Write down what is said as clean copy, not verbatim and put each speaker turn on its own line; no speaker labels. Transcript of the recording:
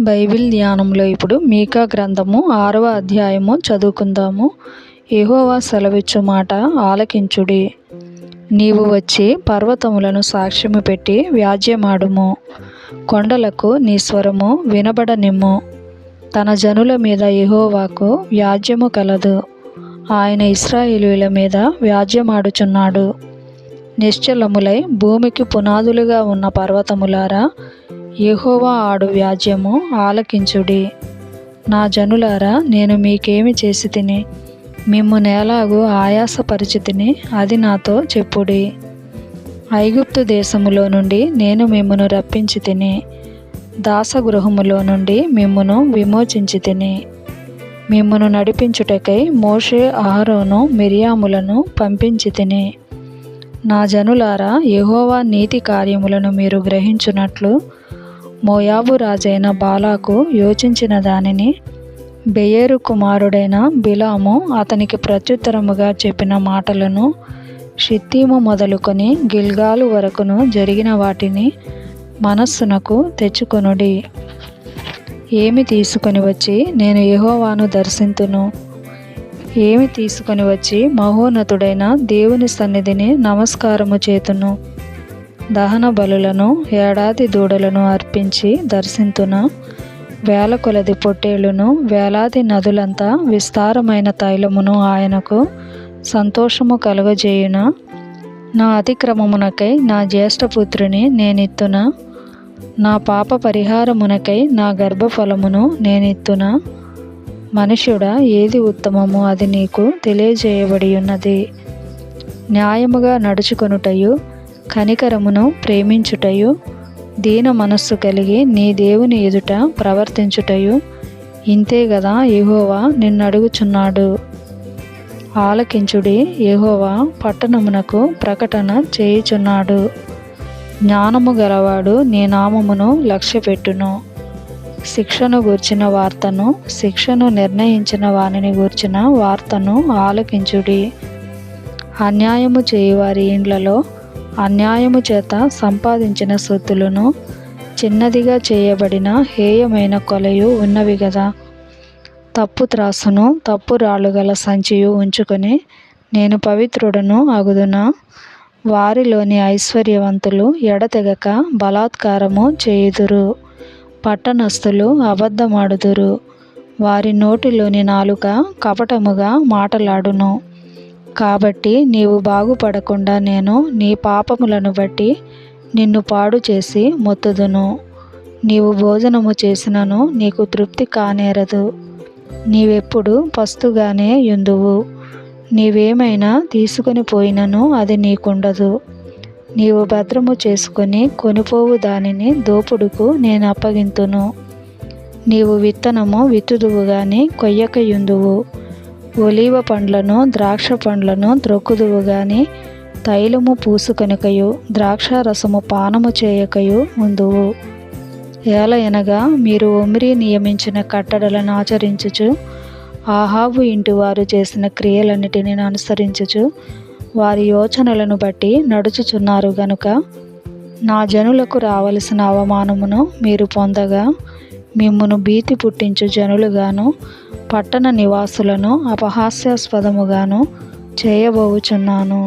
Bible ధ్యానంలో ఇప్పుడు మీకా గ్రంథము 6వ అధ్యాయము చదువుకుందాము. యెహోవా సెలవిచ్చు మాట ఆలకించుడి. నీవు వచ్చి పర్వతములను సాక్ష్యము పెట్టి వ్యాజ్యమాడుము. కొండలకు నీ స్వరము వినబడనిమ్ము. తన జనుల మీద యెహోవాకు వ్యాజ్యము కలదు. ఆయన ఇశ్రాయేలీయుల మీద వ్యాజ్యమాడుచున్నాడు. నిశ్చలములై భూమికి పునాదులుగా ఉన్న పర్వతములారా, యెహోవా ఆడు వ్యాజ్యము ఆలకించుడి. నా జనులారా, నేను మీకేమి చేసి తిని మిమ్ము నేలాగు ఆయాసపరిచితిని అది నాతో చెప్పుడి. ఐగుప్తు దేశములో నుండి నేను మిమ్మును రప్పించి తిని, దాసగృహములో నుండి మిమ్మును విమోచించి తిని. మిమ్మును నడిపించుటకై మోషే, అహరోను, మిర్యాములను పంపించి తిని. నా జనులారా, యెహోవా నీతి కార్యములను మీరు గ్రహించునట్లు మోయాబు రాజైన బాలాకు యోచించిన దానిని, బెయేరు కుమారుడైన బిలాము అతనికి ప్రత్యుత్తరముగా చెప్పిన మాటలను, షిత్తీము మొదలుకొని గిల్గాలు వరకును జరిగిన వాటిని మనస్సునకు తెచ్చుకొనుడి. ఏమి తీసుకొని వచ్చి నేను యెహోవాను దర్శింతును? ఏమి తీసుకొని వచ్చి మహోన్నతుడైన దేవుని సన్నిధిని నమస్కారము చేతును? దహన బలులను, ఏడాది దూడలను అర్పించి దర్శింతున? వేల కొలది పొట్టేళ్లును, వేలాది నదులంతా విస్తారమైన తైలమును ఆయనకు సంతోషము కలుగజేయున? నా అతిక్రమమునకై నా జ్యేష్ఠపుత్రుని నేనిత్తున? నా పాప పరిహారమునకై నా గర్భఫలమును నేనిత్తున? మనుష్యుడా, ఏది ఉత్తమము అది నీకు తెలియజేయబడి ఉన్నది. న్యాయముగా నడుచుకొనుటయు, కనికరమును ప్రేమించుటయు, దీన మనస్సు కలిగి నీ దేవుని ఎదుట ప్రవర్తించుటయు ఇంతే గదా యెహోవా నిన్నడుగుచున్నాడు. ఆలకించుడి. యెహోవా పట్టణమునకు ప్రకటన చేయుచున్నాడు. జ్ఞానము గలవాడు నీ నామమును లక్ష్యపెట్టును. శిక్షను గూర్చిన వార్తను, శిక్షను నిర్ణయించిన వానిని గూర్చిన వార్తను ఆలకించుడి. అన్యాయము చేయువారి ఇండ్లలో అన్యాయము చేత సంపాదించిన సొత్తులను, చిన్నదిగా చేయబడిన హేయమైన కొలయు ఉన్నవి గదా. తప్పు త్రాసును, తప్పు రాళ్ళు గల సంచియు ఉంచుకొని నేను పవిత్రుడను అగుదునా? వారిలోని ఐశ్వర్యవంతులు ఎడతెగక బలాత్కారము చేయుదురు. పట్టణస్థులు అబద్ధమాడుదురు. వారి నోటిలోని నాలుక కపటముగా మాటలాడును. కాబట్టి నీవు బాగుపడకుండా నేను నీ పాపములను బట్టి నిన్ను పాడు చేసి మొత్తుదును. నీవు భోజనము చేసినను నీకు తృప్తి కానేరదు. నీవెప్పుడు పస్తుగానే యుందువు. నీవేమైనా తీసుకొని పోయినను అది నీకుండదు. నీవు భద్రము చేసుకొని కొనిపోవు దానిని దోపుడుకు నేను అప్పగింతును. నీవు విత్తనము విత్తుదువు గాని కొయ్యక యుందువు. ఒలీవ పండ్లను, ద్రాక్ష పండ్లను త్రొక్కుదువు గాని తైలము పూసుకొనకయు, ద్రాక్షారసము పానము చేయకయు ఉందువు. ఏలయనగా మీరు ఒమ్రీ నియమించిన కట్టడలను ఆచరించుచు, ఆహాబు ఇంటివారు చేసిన క్రియలన్నిటిని అనుసరించుచు, వారి యోచనలను బట్టి నడుచుచున్నారు గనుక నా జనులకు రావలసిన అవమానమును మీరు పొందగా, మిమ్మును భీతి పుట్టించు జనులుగాను, పట్టణ నివాసులను అపహాస్యాస్పదముగాను చేయబోవుచున్నాను.